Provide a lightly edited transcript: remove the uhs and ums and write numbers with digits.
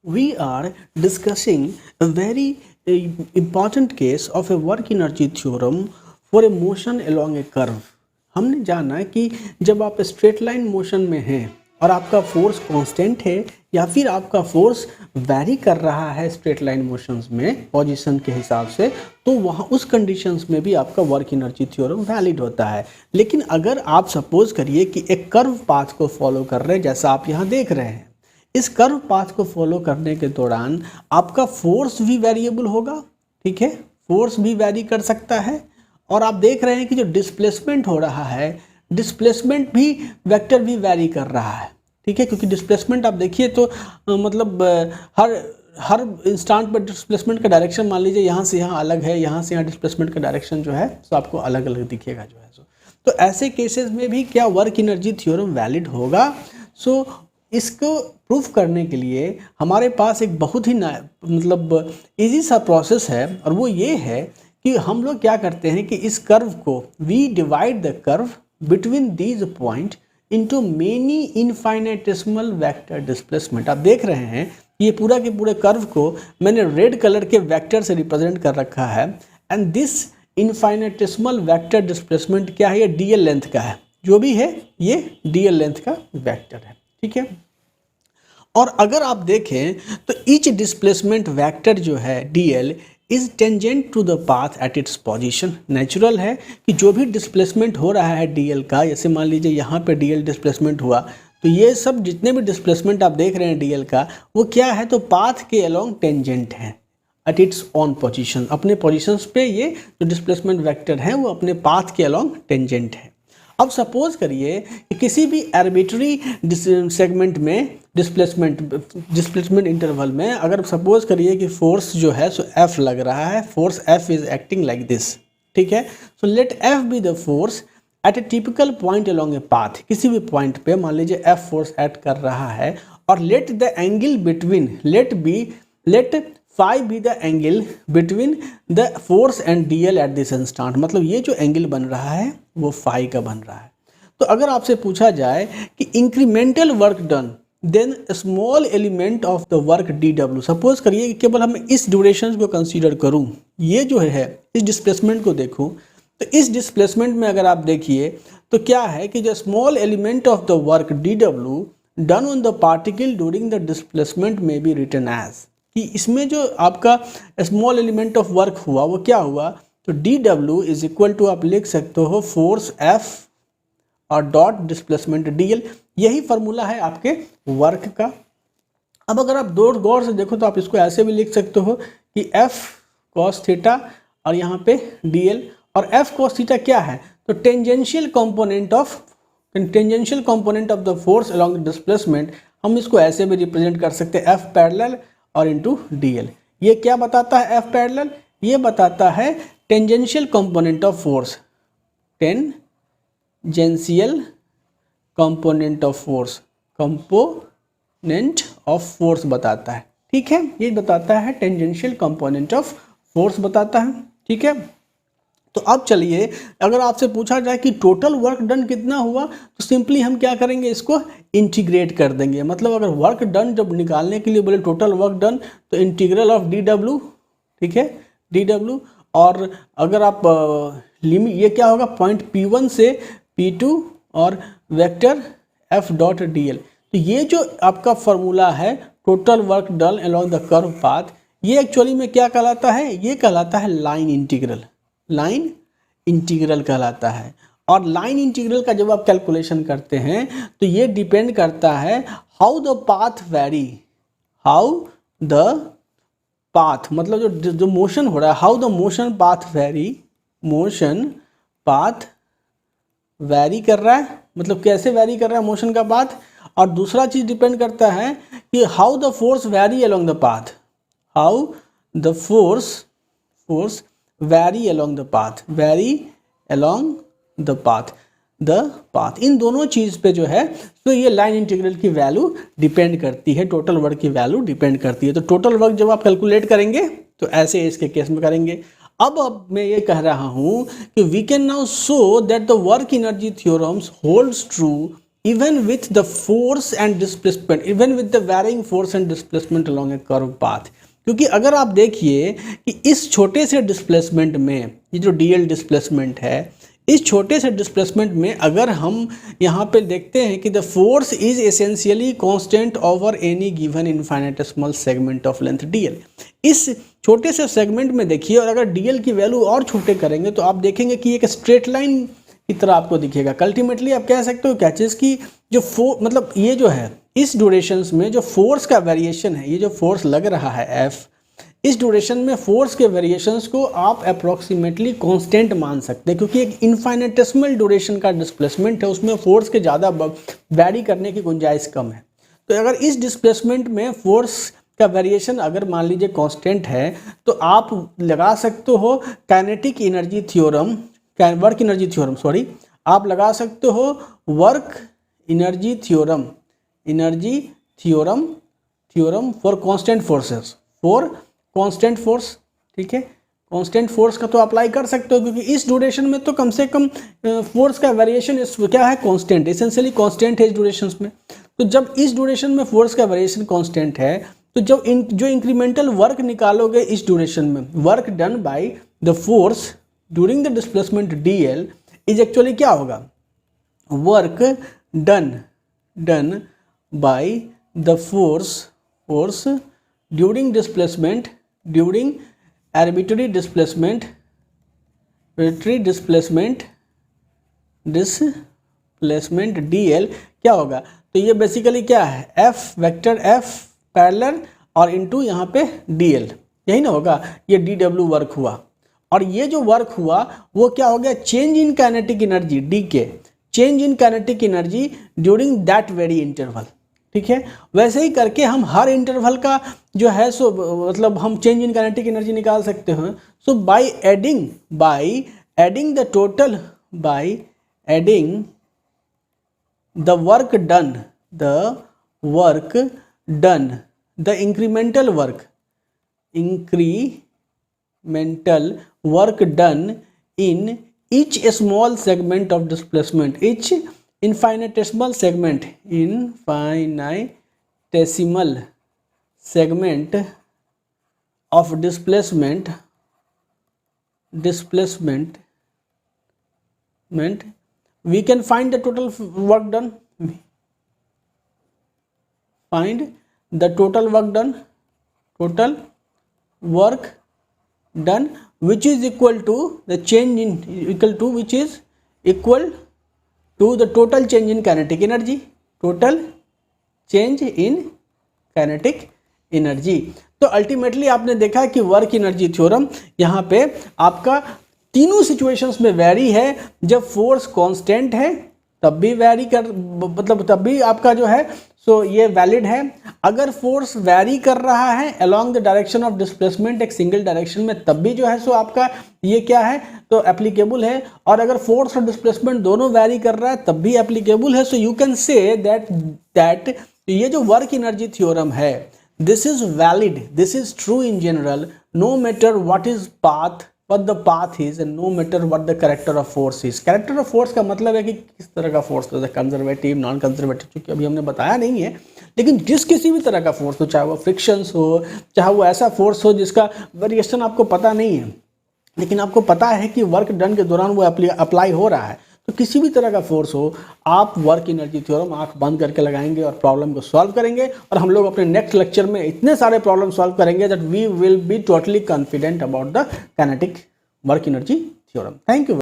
we are discussing a very important case of a work energy theorem for a motion along a curve. हमने जाना कि जब आप straight line motion में हैं और आपका फोर्स कांस्टेंट है या फिर आपका फोर्स वैरी कर रहा है स्ट्रेट लाइन मोशंस में पोजीशन के हिसाब से, तो वहाँ उस कंडीशंस में भी आपका वर्क एनर्जी थ्योरम वैलिड होता है। लेकिन अगर आप सपोज करिए कि एक कर्व पाथ को फॉलो कर रहे हैं, जैसा आप यहाँ देख रहे हैं, इस कर्व पाथ को फॉलो करने के दौरान आपका फोर्स भी वेरिएबल होगा, ठीक है, फोर्स भी वेरी कर सकता है। और आप देख रहे हैं कि जो डिस्प्लेसमेंट हो रहा है, डिस्प्लेसमेंट भी वेक्टर भी वेरी कर रहा है, ठीक है, क्योंकि डिस्प्लेसमेंट आप देखिए तो मतलब हर इंस्टेंट पर डिस्प्लेसमेंट का डायरेक्शन मान लीजिए यहाँ से यहाँ अलग है, यहाँ से यहाँ डिस्प्लेसमेंट का डायरेक्शन जो है तो आपको अलग अलग दिखेगा जो है। तो ऐसे केसेस में भी क्या वर्क एनर्जी थ्योरम वैलिड होगा? इसको प्रूफ करने के लिए हमारे पास एक बहुत ही मतलब इजी सा प्रोसेस है, और वो ये है कि हम लोग क्या करते हैं कि इस कर्व को we divide the curve between these point into many infinitesimal vector displacement. आप देख रहे हैं ये पूरा के पूरे कर्व को मैंने रेड कलर के वेक्टर से रिप्रेजेंट कर रखा है, एंड दिस इनफाइनेटेसिमल वेक्टर डिस्प्लेसमेंट क्या है? ये डीएल लेंथ का है, जो भी है ये डीएल लेंथ का वेक्टर है, ठीक है। और अगर आप देखें तो ईच डिस्प्लेसमेंट वेक्टर जो है DL is tangent to the path at its position. Natural है कि जो भी डिस्प्लेसमेंट हो रहा है डीएल का, जैसे मान लीजिए यहाँ पे डीएल डिस्प्लेसमेंट हुआ, तो ये सब जितने भी डिस्प्लेसमेंट आप देख रहे हैं डीएल का, वो क्या है? तो पाथ के अलोंग टेंजेंट है एट इट्स ऑन पोजीशन। अपने पोजीशंस पे ये जो डिस्प्लेसमेंट वेक्टर है वो अपने पाथ के अलोंग टेंजेंट है। अब सपोज करिए कि किसी भी आर्बिट्री सेगमेंट में डिस्प्लेसमेंट इंटरवल में अगर सपोज करिए कि फोर्स जो है सो F लग रहा है, force F is acting like this, ठीक है। So let F be the force at A typical point along a path. किसी भी पॉइंट पे मान लीजिए F फोर्स एक्ट कर रहा है, और let the angle between let phi be the angle between the force and DL at this instant. मतलब ये जो एंगल बन रहा है वो फाई का बन रहा है। तो अगर आपसे पूछा जाए कि incremental work done then small element of the work D W, suppose करिए कि केवल हम इस ड्यूरेशन को कंसीडर करूं, ये जो है इस डिस्प्लेसमेंट को देखूं, तो इस डिस्प्लेसमेंट में अगर आप देखिए तो क्या है कि जो small element of the work D W done on the particle during the displacement में बी रिटन एज, कि इसमें जो आपका स्मॉल एलिमेंट ऑफ वर्क हुआ वो क्या हुआ? तो D W is equal to आप लिख सकते हो फोर्स एफ और डॉट डिस्प्लेसमेंट डीएल। यही फार्मूला है आपके वर्क का। अब अगर आप गौर से देखो तो आप इसको ऐसे भी लिख सकते हो कि एफ कॉस थीटा और यहाँ पे डीएल, और एफ कॉस थीटा क्या है? तो tangential component of the force along the displacement. हम इसको ऐसे भी रिप्रेजेंट कर सकते हैं एफ पैरेलल और इनटू डीएल। ये क्या बताता है एफ पैरेलल? ये बताता है tangential component of force, tangential component of force बताता है, ठीक है। ये बताता है टेंजेंशियल कंपोनेंट ऑफ फोर्स बताता है, ठीक है। तो अब चलिए अगर आपसे पूछा जाए कि टोटल वर्क डन कितना हुआ, तो सिंपली हम क्या करेंगे? इसको इंटीग्रेट कर देंगे। मतलब अगर वर्क डन जब निकालने के लिए बोले टोटल वर्क डन, तो इंटीग्रल ऑफ डी डब्ल्यू, ठीक है, डी डब्ल्यू। और अगर आप लिमिट, ये क्या होगा? पॉइंट P1 से P2 और वेक्टर F डॉट DL। तो ये जो आपका फॉर्मूला है total work done along the curve path, ये एक्चुअली में क्या कहलाता है? ये कहलाता है लाइन इंटीग्रल कहलाता है। और लाइन इंटीग्रल का जब आप कैलकुलेशन करते हैं तो ये डिपेंड करता है हाउ द पाथ, मतलब जो मोशन हो रहा है, how the motion path very कर रहा है, मतलब कैसे वेरी कर रहा है मोशन का पाथ। और दूसरा चीज डिपेंड करता है कि how the force very along the path, how the force vary along the path। इन दोनों चीज़ पे जो है तो ये लाइन इंटीग्रल की वैल्यू डिपेंड करती है, टोटल वर्क की वैल्यू डिपेंड करती है। तो टोटल वर्क जब आप कैलकुलेट करेंगे तो ऐसे इसके केस में करेंगे। अब मैं ये कह रहा हूँ कि we can now show that the work energy theorems holds true even with the force and displacement, even with the varying force and displacement along a curved path। क्योंकि अगर आप देखिए कि इस छोटे से डिस्प्लेसमेंट में, ये जो डीएल डिस्प्लेसमेंट है, इस छोटे से डिस्प्लेसमेंट में अगर हम यहाँ पे देखते हैं कि the force is essentially constant over any given infinitesimal segment of length DL. इस छोटे से सेगमेंट में देखिए, और अगर डीएल की वैल्यू और छोटे करेंगे तो आप देखेंगे कि एक स्ट्रेट लाइन की तरह आपको दिखेगा। अल्टीमेटली आप कह सकते हो क्या चीज़ की जो मतलब ये जो है इस ड्यूरेशंस में जो फोर्स का वेरिएशन है, ये जो फोर्स लग रहा है एफ, इस ड्यूरेशन में फोर्स के वेरिएशंस को आप अप्रॉक्सीमेटली कांस्टेंट मान सकते हैं, क्योंकि एक इनफाइनेटेसिमल ड्यूरेशन का डिस्प्लेसमेंट है, उसमें फोर्स के ज़्यादा वैरी करने की गुंजाइश कम है। तो अगर इस डिस्प्लेसमेंट में फोर्स का वेरिएशन अगर मान लीजिए कांस्टेंट है तो आप लगा सकते हो kinetic energy theorem, work energy theorem sorry, आप लगा सकते हो work energy theorem, energy theorem, theorem for constant forces, for constant force. ठीक है, कांस्टेंट फोर्स का तो अप्लाई कर सकते हो, क्योंकि इस ड्यूरेशन में तो कम से कम फोर्स का वेरिएशन क्या है, कांस्टेंट, एसेंशियली कांस्टेंट है इस ड्यूरेशन में। तो जब इस ड्यूरेशन में फोर्स का वेरिएशन कांस्टेंट है तो जो इंक्रीमेंटल वर्क निकालोगे इस ड्यूरेशन में, work done by the force during the displacement DL is actually क्या होगा, work done by the force during displacement, during arbitrary displacement DL क्या होगा। तो ये बेसिकली क्या है, एफ वेक्टर एफ पैरेलल और इनटू यहाँ पे डीएल, यही ना होगा, ये डी डब्ल्यू वर्क हुआ। और ये जो वर्क हुआ वो क्या हो गया, change in kinetic energy, D K change in kinetic energy during that very interval. ठीक है, वैसे ही करके हम हर इंटरवल का जो है सो मतलब हम चेंज इन काइनेटिक एनर्जी निकाल सकते हैं। So by adding the total, by adding the work done, the incremental work done in each small segment of displacement, each infinitesimal segment of displacement, we can find the total work done, find the total work done which is equal to the change in which is equal to the total change in kinetic energy, total change in kinetic energy। तो ultimately आपने देखा कि work energy theorem यहाँ पे आपका तीनों situations में vary है। जब फोर्स कांस्टेंट है तब भी वैरी कर, मतलब तब भी आपका जो है सो ये वैलिड है। अगर फोर्स वैरी कर रहा है along the direction of displacement, एक सिंगल डायरेक्शन में, तब भी जो है सो आपका ये क्या है तो एप्लीकेबल है। और अगर फोर्स और डिस्प्लेसमेंट दोनों वैरी कर रहा है तब भी एप्लीकेबल है। So you can say that ये जो वर्क एनर्जी थ्योरम है, this is valid, this is true in general, no matter what is path, what the path is, and no matter what the character of force is। character of force का मतलब है कि किस तरह का force, जैसे conservative, non conservative, चूंकि अभी हमने बताया नहीं है, लेकिन किसी भी तरह का फोर्स हो, चाहे वो फ्रिक्शंस हो, चाहे वो ऐसा फोर्स हो जिसका वेरिएशन आपको पता नहीं है लेकिन आपको पता है कि वर्क डन के दौरान वो अप्लाई हो रहा है, तो किसी भी तरह का फोर्स हो, आप वर्क एनर्जी थ्योरम आंख बंद करके लगाएंगे और प्रॉब्लम को सॉल्व करेंगे। और हम लोग अपने नेक्स्ट लेक्चर में इतने सारे प्रॉब्लम सॉल्व करेंगे that we will be totally confident about the kinetic work energy theorem. Thank you.